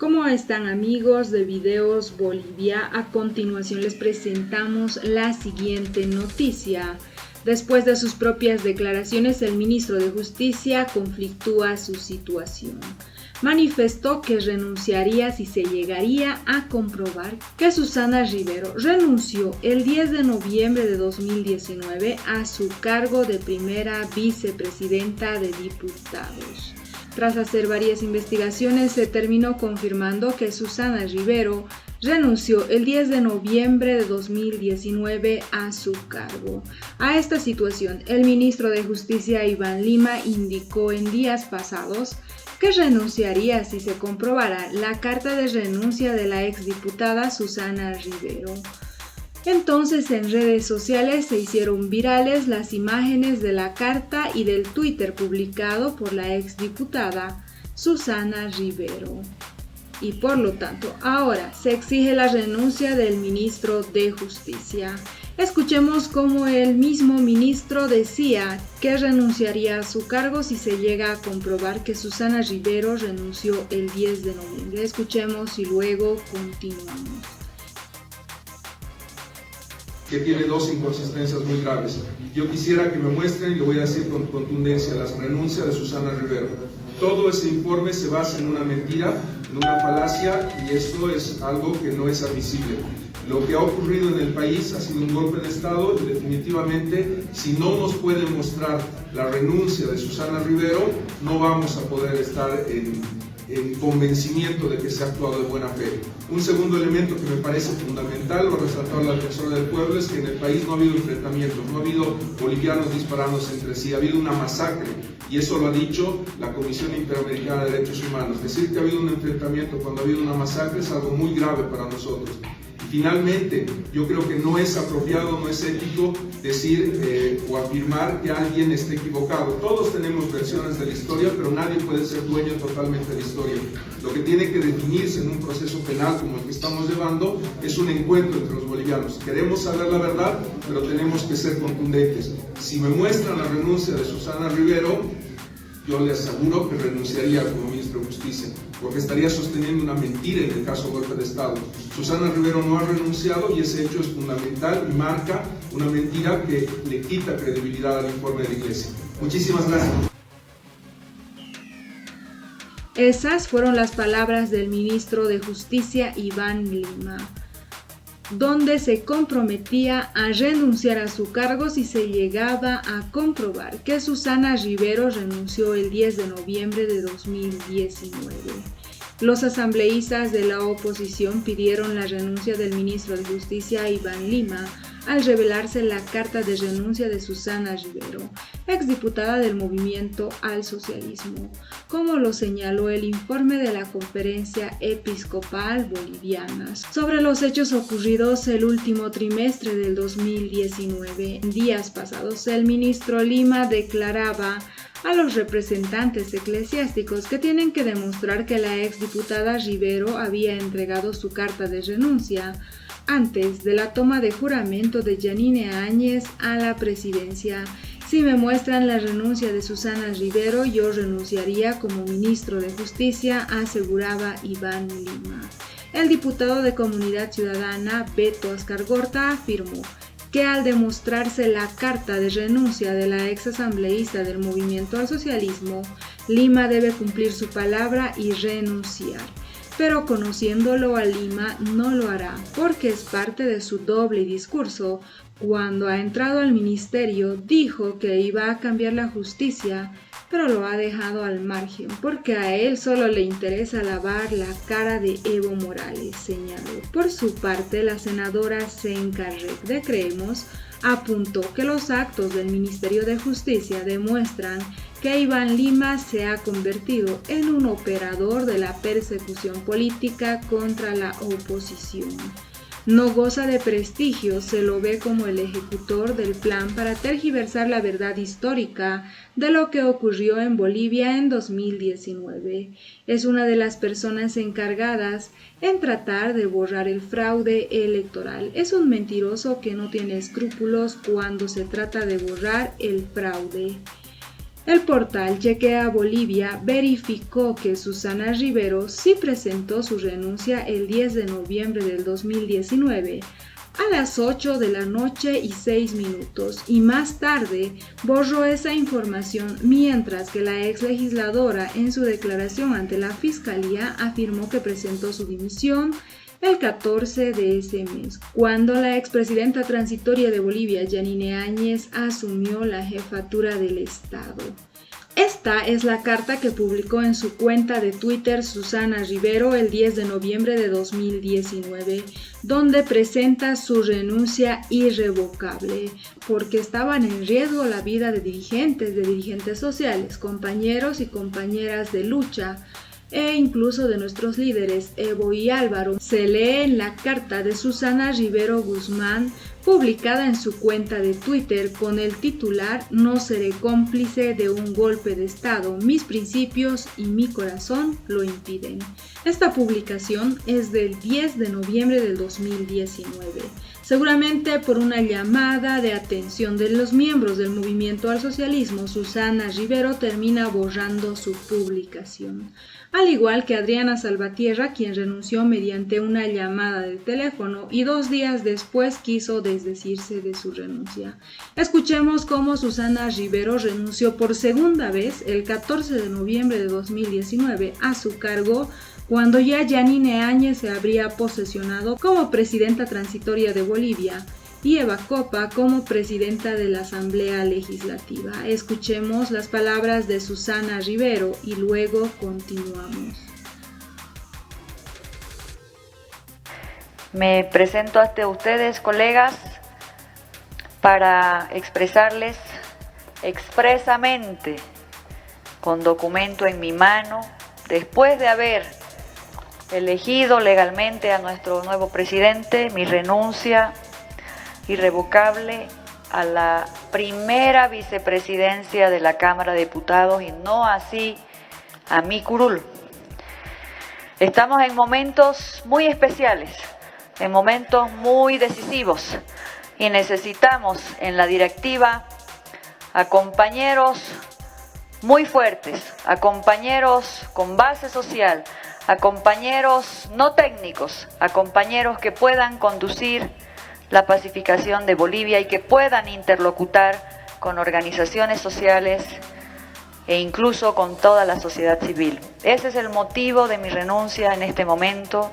¿Cómo están, amigos de Videos Bolivia? A continuación les presentamos la siguiente noticia. Después de sus propias declaraciones, el ministro de Justicia conflictúa su situación. Manifestó que renunciaría si se llegaría a comprobar que Susana Rivero renunció el 10 de noviembre de 2019 a su cargo de primera vicepresidenta de diputados. Tras hacer varias investigaciones, se terminó confirmando que Susana Rivero renunció el 10 de noviembre de 2019 a su cargo. A esta situación, el ministro de Justicia, Iván Lima, indicó en días pasados que renunciaría si se comprobara la carta de renuncia de la exdiputada Susana Rivero. Entonces, en redes sociales se hicieron virales las imágenes de la carta y del Twitter publicado por la exdiputada Susana Rivero. Y por lo tanto, ahora se exige la renuncia del ministro de Justicia. Escuchemos cómo el mismo ministro decía que renunciaría a su cargo si se llega a comprobar que Susana Rivero renunció el 10 de noviembre. Escuchemos y luego continuamos. Que tiene dos inconsistencias muy graves. Yo quisiera que me muestren, y lo voy a decir con contundencia, la renuncia de Susana Rivero. Todo ese informe se basa en una mentira, en una falacia, y esto es algo que no es admisible. Lo que ha ocurrido en el país ha sido un golpe de Estado y definitivamente, si no nos pueden mostrar la renuncia de Susana Rivero, no vamos a poder estar en convencimiento de que se ha actuado de buena fe. Un segundo elemento que me parece fundamental, lo resaltó la defensora del pueblo, es que en el país no ha habido enfrentamientos, no ha habido bolivianos disparándose entre sí, ha habido una masacre, y eso lo ha dicho la Comisión Interamericana de Derechos Humanos. Decir que ha habido un enfrentamiento cuando ha habido una masacre es algo muy grave para nosotros. Finalmente, yo creo que no es apropiado, no es ético decir o afirmar que alguien esté equivocado. Todos tenemos versiones de la historia, pero nadie puede ser dueño totalmente de la historia. Lo que tiene que definirse en un proceso penal como el que estamos llevando es un encuentro entre los bolivianos. Queremos saber la verdad, pero tenemos que ser contundentes. Si me muestran la renuncia de Susana Rivero, yo les aseguro que renunciaría como ministro de Justicia, porque estaría sosteniendo una mentira en el caso golpe de Estado. Susana Rivero no ha renunciado y ese hecho es fundamental y marca una mentira que le quita credibilidad al informe de la Iglesia. Muchísimas gracias. Esas fueron las palabras del ministro de Justicia, Iván Lima, donde se comprometía a renunciar a su cargo si se llegaba a comprobar que Susana Rivero renunció el 10 de noviembre de 2019. Los asambleístas de la oposición pidieron la renuncia del ministro de Justicia, Iván Lima, al revelarse la carta de renuncia de Susana Rivero, exdiputada del Movimiento al Socialismo, como lo señaló el informe de la Conferencia Episcopal Boliviana sobre los hechos ocurridos el último trimestre del 2019. En días pasados, el ministro Lima declaraba a los representantes eclesiásticos que tienen que demostrar que la exdiputada Rivero había entregado su carta de renuncia antes de la toma de juramento de Yanine Áñez a la presidencia. Si me muestran la renuncia de Susana Rivero, yo renunciaría como ministro de Justicia, aseguraba Iván Lima. El diputado de Comunidad Ciudadana, Beto Ascargorta, afirmó que al demostrarse la carta de renuncia de la exasambleísta del Movimiento al Socialismo, Lima debe cumplir su palabra y renunciar. Pero conociéndolo a Lima no lo hará, porque es parte de su doble discurso. Cuando ha entrado al ministerio dijo que iba a cambiar la justicia, pero lo ha dejado al margen, porque a él solo le interesa lavar la cara de Evo Morales, señaló. Por su parte, la senadora Zenca Rec de Creemos apuntó que los actos del Ministerio de Justicia demuestran que Iván Lima se ha convertido en un operador de la persecución política contra la oposición. No goza de prestigio, se lo ve como el ejecutor del plan para tergiversar la verdad histórica de lo que ocurrió en Bolivia en 2019. Es una de las personas encargadas en tratar de borrar el fraude electoral. Es un mentiroso que no tiene escrúpulos cuando se trata de borrar el fraude. El portal Chequea Bolivia verificó que Susana Rivero sí presentó su renuncia el 10 de noviembre del 2019 a las 8 de la noche y 6 minutos y más tarde borró esa información, mientras que la ex legisladora en su declaración ante la Fiscalía afirmó que presentó su dimisión el 14 de ese mes, cuando la expresidenta transitoria de Bolivia, Yanine Áñez, asumió la jefatura del Estado. Esta es la carta que publicó en su cuenta de Twitter Susana Rivero el 10 de noviembre de 2019, donde presenta su renuncia irrevocable, porque estaban en riesgo la vida de dirigentes sociales, compañeros y compañeras de lucha, e incluso de nuestros líderes Evo y Álvaro. Se lee en la carta de Susana Rivero Guzmán, publicada en su cuenta de Twitter con el titular "No seré cómplice de un golpe de Estado, mis principios y mi corazón lo impiden". Esta publicación es del 10 de noviembre del 2019. Seguramente por una llamada de atención de los miembros del Movimiento al Socialismo, Susana Rivero termina borrando su publicación. Al igual que Adriana Salvatierra, quien renunció mediante una llamada de teléfono y 2 días después quiso desdecirse de su renuncia. Escuchemos cómo Susana Rivero renunció por segunda vez el 14 de noviembre de 2019 a su cargo, cuando ya Yanine Áñez se habría posesionado como presidenta transitoria de Bolivia y Eva Copa como presidenta de la Asamblea Legislativa. Escuchemos las palabras de Susana Rivero y luego continuamos. Me presento ante ustedes, colegas, para expresarles expresamente, con documento en mi mano, después de haber elegido legalmente a nuestro nuevo presidente, mi renuncia irrevocable a la primera vicepresidencia de la Cámara de Diputados y no así a mi curul. Estamos en momentos muy especiales, en momentos muy decisivos y necesitamos en la directiva a compañeros muy fuertes, a compañeros con base social, a compañeros no técnicos, a compañeros que puedan conducir la pacificación de Bolivia y que puedan interlocutar con organizaciones sociales e incluso con toda la sociedad civil. Ese es el motivo de mi renuncia en este momento.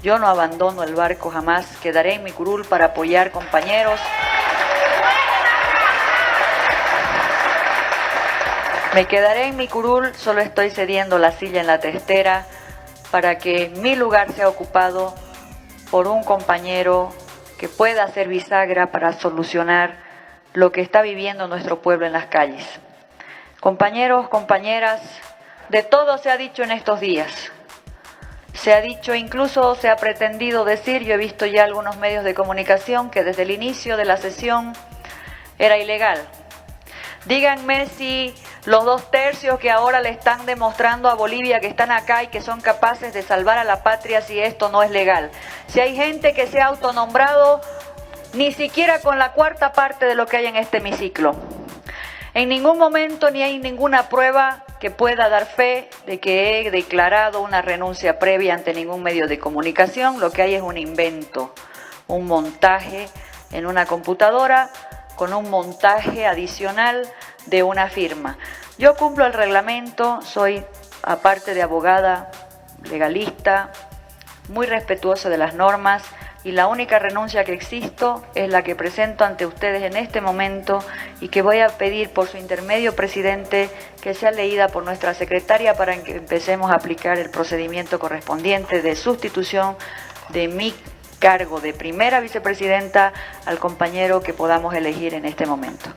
Yo no abandono el barco jamás, quedaré en mi curul para apoyar compañeros. Me quedaré en mi curul, solo estoy cediendo la silla en la testera para que mi lugar sea ocupado por un compañero que pueda ser bisagra para solucionar lo que está viviendo nuestro pueblo en las calles. Compañeros, compañeras, de todo se ha dicho en estos días. Se ha dicho, incluso se ha pretendido decir, yo he visto ya algunos medios de comunicación que desde el inicio de la sesión era ilegal. Díganme si los 2/3 que ahora le están demostrando a Bolivia que están acá y que son capaces de salvar a la patria, si esto no es legal. Si hay gente que se ha autonombrado ni siquiera con la 1/4 parte de lo que hay en este hemiciclo. En ningún momento ni hay ninguna prueba que pueda dar fe de que he declarado una renuncia previa ante ningún medio de comunicación. Lo que hay es un invento, un montaje en una computadora con un montaje adicional de una firma. Yo cumplo el reglamento, soy, aparte de abogada, legalista, muy respetuosa de las normas, y la única renuncia que existo es la que presento ante ustedes en este momento y que voy a pedir por su intermedio, presidente, que sea leída por nuestra secretaria para que empecemos a aplicar el procedimiento correspondiente de sustitución de mi cargo de primera vicepresidenta al compañero que podamos elegir en este momento.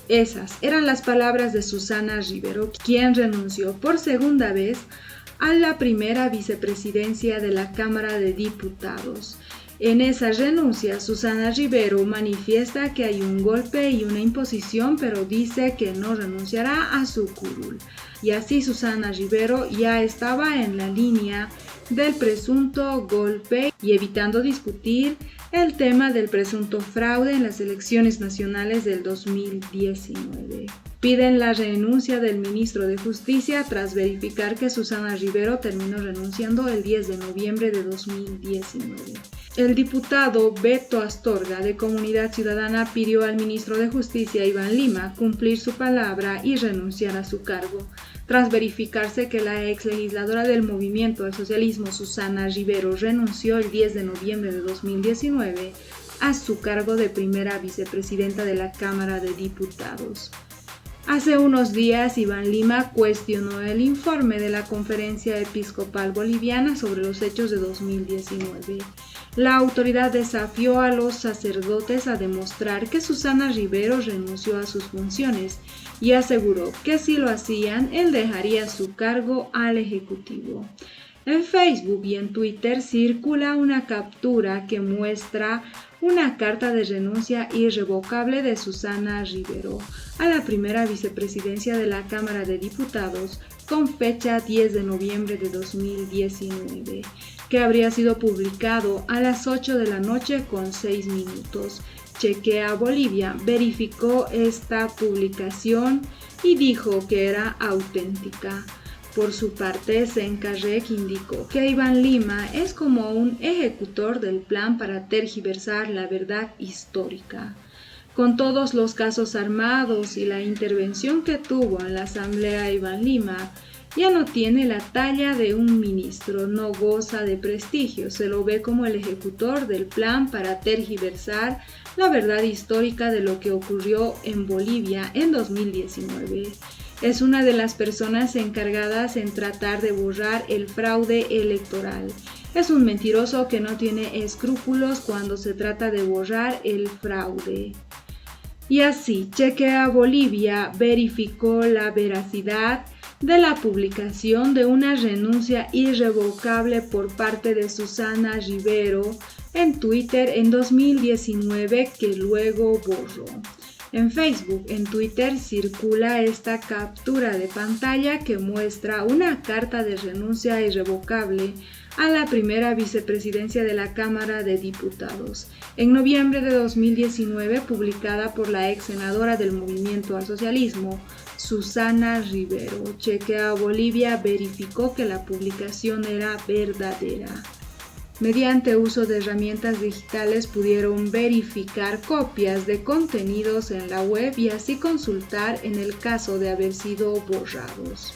Esas eran las palabras de Susana Rivero, quien renunció por segunda vez a la primera vicepresidencia de la Cámara de Diputados. En esa renuncia, Susana Rivero manifiesta que hay un golpe y una imposición, pero dice que no renunciará a su curul. Y así Susana Rivero ya estaba en la línea del presunto golpe y evitando discutir el tema del presunto fraude en las elecciones nacionales del 2019. Piden la renuncia del ministro de Justicia tras verificar que Susana Rivero terminó renunciando el 10 de noviembre de 2019. El diputado Beto Astorga de Comunidad Ciudadana pidió al ministro de Justicia Iván Lima cumplir su palabra y renunciar a su cargo, tras verificarse que la ex legisladora del Movimiento al Socialismo Susana Rivero renunció el 10 de noviembre de 2019 a su cargo de primera vicepresidenta de la Cámara de Diputados. Hace unos días, Iván Lima cuestionó el informe de la Conferencia Episcopal Boliviana sobre los hechos de 2019. La autoridad desafió a los sacerdotes a demostrar que Susana Rivero renunció a sus funciones y aseguró que si lo hacían, él dejaría su cargo al Ejecutivo. En Facebook y en Twitter circula una captura que muestra una carta de renuncia irrevocable de Susana Rivero a la primera vicepresidencia de la Cámara de Diputados con fecha 10 de noviembre de 2019, que habría sido publicado a las 8 de la noche con 6 minutos. Chequea Bolivia verificó esta publicación y dijo que era auténtica. Por su parte, Sencarrec indicó que Iván Lima es como un ejecutor del plan para tergiversar la verdad histórica. Con todos los casos armados y la intervención que tuvo en la Asamblea, Iván Lima ya no tiene la talla de un ministro, no goza de prestigio, se lo ve como el ejecutor del plan para tergiversar la verdad histórica de lo que ocurrió en Bolivia en 2019. Es una de las personas encargadas en tratar de borrar el fraude electoral. Es un mentiroso que no tiene escrúpulos cuando se trata de borrar el fraude. Y así, Chequea Bolivia verificó la veracidad de la publicación de una renuncia irrevocable por parte de Susana Rivero en Twitter en 2019 que luego borró. En Facebook, en Twitter circula esta captura de pantalla que muestra una carta de renuncia irrevocable a la primera vicepresidencia de la Cámara de Diputados en noviembre de 2019, publicada por la ex senadora del Movimiento al Socialismo, Susana Rivero. Chequea Bolivia verificó que la publicación era verdadera. Mediante uso de herramientas digitales pudieron verificar copias de contenidos en la web y así consultar en el caso de haber sido borrados.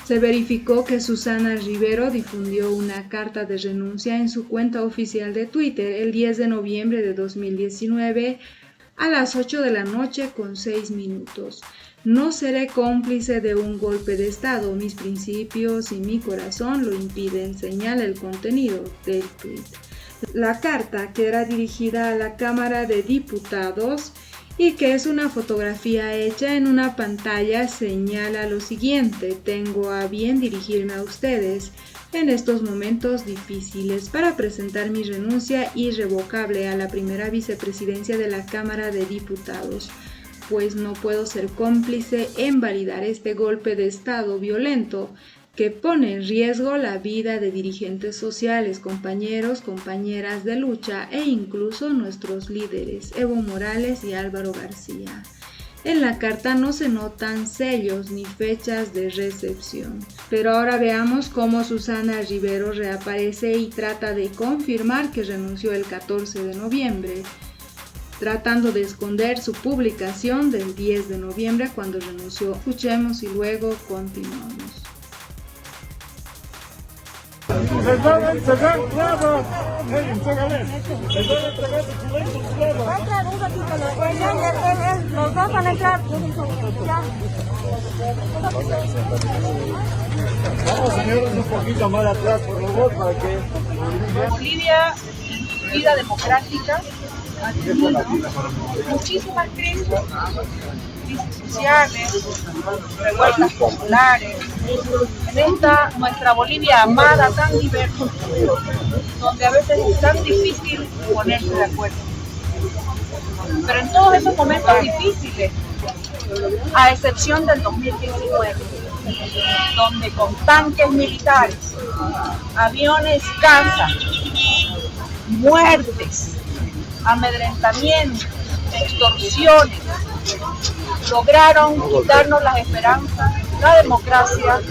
Se verificó que Susana Rivero difundió una carta de renuncia en su cuenta oficial de Twitter el 10 de noviembre de 2019 a las 8 de la noche con 6 minutos. No seré cómplice de un golpe de Estado, mis principios y mi corazón lo impiden, señala el contenido del tweet. La carta, que era dirigida a la Cámara de Diputados y que es una fotografía hecha en una pantalla, señala lo siguiente: tengo a bien dirigirme a ustedes en estos momentos difíciles para presentar mi renuncia irrevocable a la primera vicepresidencia de la Cámara de Diputados, pues no puedo ser cómplice en validar este golpe de Estado violento que pone en riesgo la vida de dirigentes sociales, compañeros, compañeras de lucha e incluso nuestros líderes, Evo Morales y Álvaro García. En la carta no se notan sellos ni fechas de recepción. Pero ahora veamos cómo Susana Rivero reaparece y trata de confirmar que renunció el 14 de noviembre, tratando de esconder su publicación del 10 de noviembre cuando renunció. Escuchemos y luego continuamos. Vamos, señores, un poquito más atrás, por favor, para que... Bolivia, vida democrática, muchísimas crisis, crisis sociales, revueltas populares, en esta nuestra Bolivia amada, tan diversa, donde a veces es tan difícil ponerse de acuerdo. Pero en todos esos momentos difíciles, a excepción del 2019, donde con tanques militares, aviones caza, muertes, amedrentamientos, extorsiones, lograron quitarnos las esperanzas, la democracia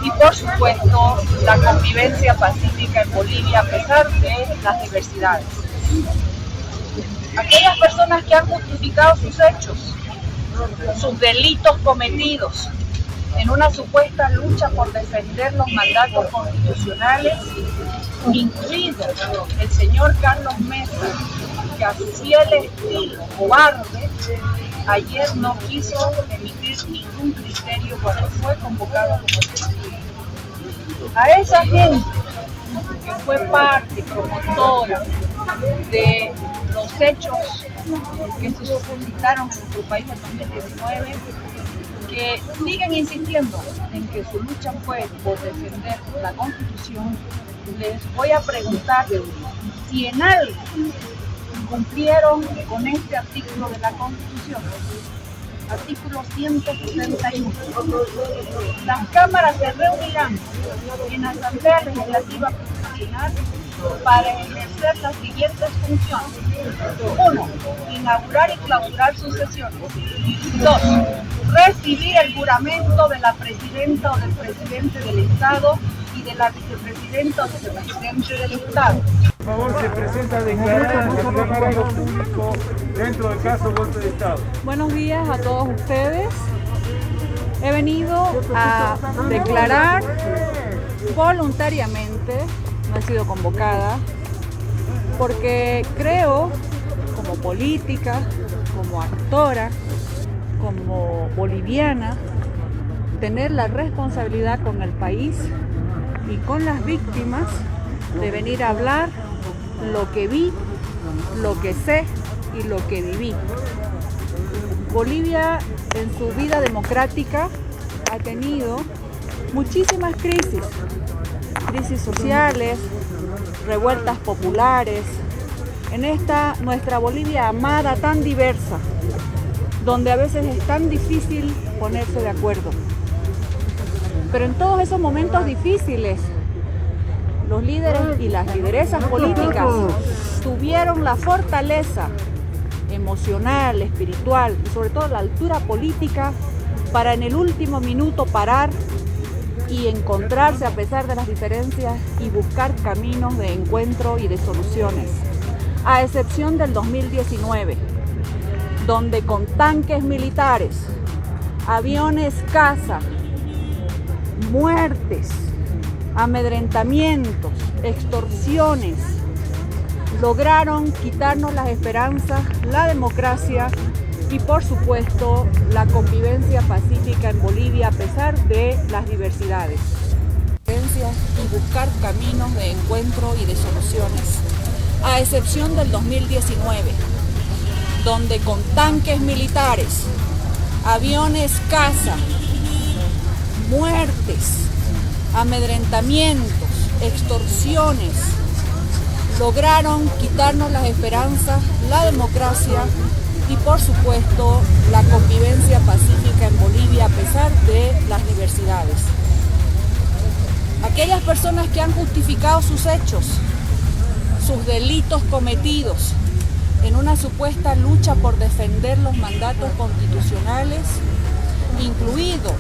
y por supuesto la convivencia pacífica en Bolivia a pesar de las diversidades. Aquellas personas que han justificado sus hechos, sus delitos cometidos en una supuesta lucha por defender los mandatos constitucionales, incluido el señor Carlos Mesa, que a su fiel estilo cobarde, ayer no quiso emitir ningún criterio cuando fue convocado como testigo. A esa gente que fue parte promotora de los hechos que se suscitaron en nuestro país en 2019, que siguen insistiendo en que su lucha fue por defender la Constitución, les voy a preguntar si en algo cumplieron con este artículo de la Constitución, artículo 161. Las cámaras se reunirán en la Asamblea Legislativa Constitucional para ejercer las siguientes funciones. 1. Inaugurar y clausurar sus sesiones. 2. Recibir el juramento de la presidenta o del presidente del Estado y de la vicepresidenta o vicepresidente del Estado. Por favor, se presenta a declarar ante el cargo público dentro del caso golpe de Estado. Buenos días a todos ustedes. He venido a declarar voluntariamente, no he sido convocada, porque creo, como política, como actora, como boliviana, tener la responsabilidad con el país y con las víctimas de venir a hablar lo que vi, lo que sé y lo que viví. Bolivia en su vida democrática ha tenido muchísimas crisis sociales, revueltas populares, en esta nuestra Bolivia amada, tan diversa, donde a veces es tan difícil ponerse de acuerdo. Pero en todos esos momentos difíciles, los líderes y las lideresas políticas tuvieron la fortaleza emocional, espiritual y sobre todo la altura política para en el último minuto parar y encontrarse a pesar de las diferencias y buscar caminos de encuentro y de soluciones. A excepción del 2019, donde con tanques militares, aviones caza, muertes, amedrentamientos, extorsiones, lograron quitarnos las esperanzas, la democracia y por supuesto la convivencia pacífica en Bolivia a pesar de las diversidades. Y buscar caminos de encuentro y de soluciones. A excepción del 2019, donde con tanques militares, aviones caza, muertes, amedrentamientos, extorsiones, lograron quitarnos las esperanzas, la democracia y por supuesto la convivencia pacífica en Bolivia a pesar de las diversidades. Aquellas personas que han justificado sus hechos, sus delitos cometidos en una supuesta lucha por defender los mandatos constitucionales, incluido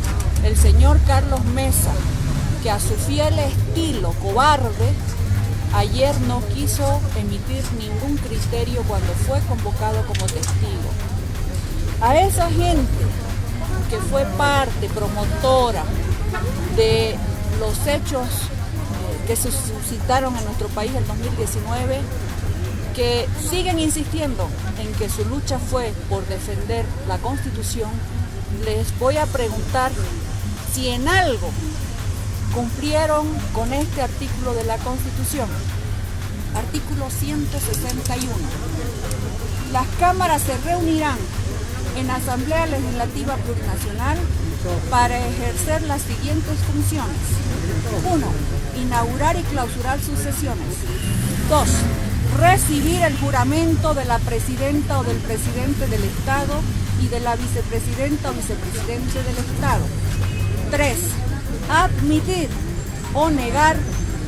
el señor Carlos Mesa, que a su fiel estilo cobarde, ayer no quiso emitir ningún criterio cuando fue convocado como testigo. A esa gente que fue parte promotora de los hechos que se suscitaron en nuestro país en 2019, que siguen insistiendo en que su lucha fue por defender la Constitución, les voy a preguntar si en algo cumplieron con este artículo de la Constitución. Artículo 161. Las cámaras se reunirán en Asamblea Legislativa Plurinacional para ejercer las siguientes funciones. 1. Inaugurar y clausurar sus sesiones. 2. Recibir el juramento de la presidenta o del presidente del Estado y de la vicepresidenta o vicepresidente del Estado. 3. Admitir o negar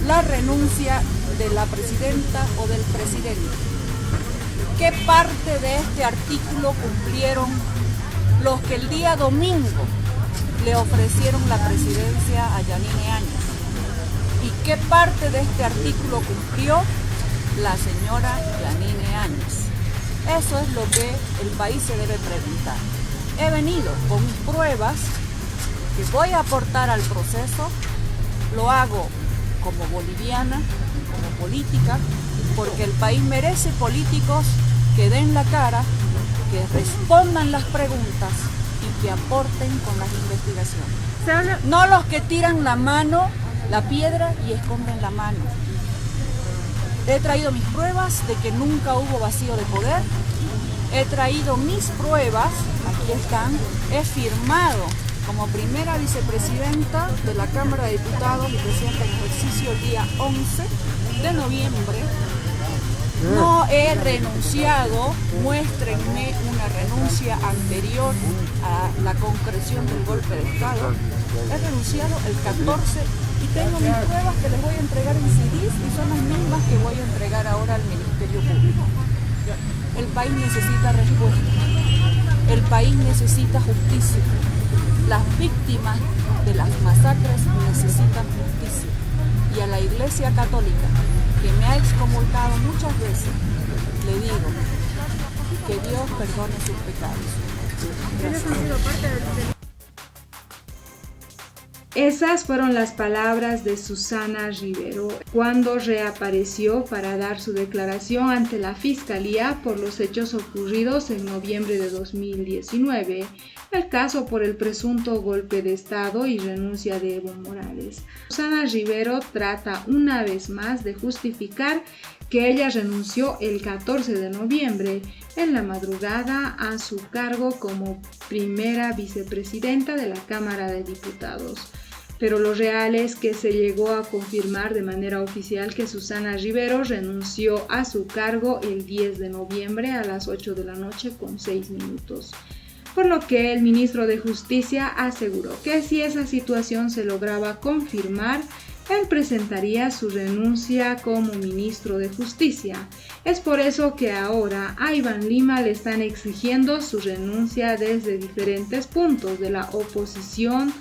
la renuncia de la presidenta o del presidente. ¿Qué parte de este artículo cumplieron los que el día domingo le ofrecieron la presidencia a Yanine Áñez? ¿Y qué parte de este artículo cumplió la señora Yanine Áñez? Eso es lo que el país se debe preguntar. He venido con pruebas que voy a aportar al proceso, lo hago como boliviana, como política, porque el país merece políticos que den la cara, que respondan las preguntas y que aporten con las investigaciones. No los que tiran la mano, la piedra y esconden la mano. He traído mis pruebas de que nunca hubo vacío de poder. He traído mis pruebas, aquí están, he firmado como primera vicepresidenta de la Cámara de Diputados y presidenta en ejercicio el día 11 de noviembre. No he renunciado, muéstrenme una renuncia anterior a la concreción del golpe de Estado. He renunciado el 14 y tengo mis pruebas que les voy a entregar en CDs y son las mismas que voy a entregar ahora al Ministerio Público. El país necesita respuesta, el país necesita justicia. Las víctimas de las masacres necesitan justicia. Y a la Iglesia Católica, que me ha excomulgado muchas veces, le digo que Dios perdone sus pecados. Gracias. Esas fueron las palabras de Susana Rivero cuando reapareció para dar su declaración ante la Fiscalía por los hechos ocurridos en noviembre de 2019, el caso por el presunto golpe de Estado y renuncia de Evo Morales. Susana Rivero trata una vez más de justificar que ella renunció el 14 de noviembre en la madrugada a su cargo como primera vicepresidenta de la Cámara de Diputados. Pero lo real es que se llegó a confirmar de manera oficial que Susana Rivero renunció a su cargo el 10 de noviembre a las 8 de la noche con 6 minutos. Por lo que el ministro de Justicia aseguró que si esa situación se lograba confirmar, él presentaría su renuncia como ministro de Justicia. Es por eso que ahora a Iván Lima le están exigiendo su renuncia desde diferentes puntos de la oposición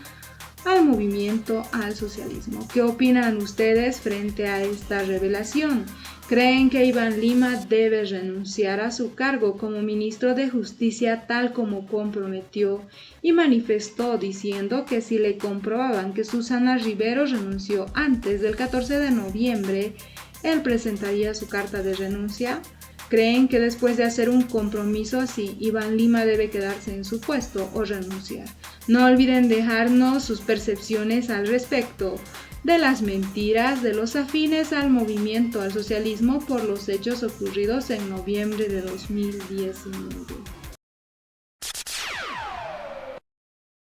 al movimiento al socialismo. ¿Qué opinan ustedes frente a esta revelación? ¿Creen que Iván Lima debe renunciar a su cargo como ministro de Justicia tal como comprometió y manifestó diciendo que si le comprobaban que Susana Rivero renunció antes del 14 de noviembre, él presentaría su carta de renuncia? ¿Creen que después de hacer un compromiso así, Iván Lima debe quedarse en su puesto o renunciar? No olviden dejarnos sus percepciones al respecto de las mentiras de los afines al movimiento al socialismo por los hechos ocurridos en noviembre de 2019.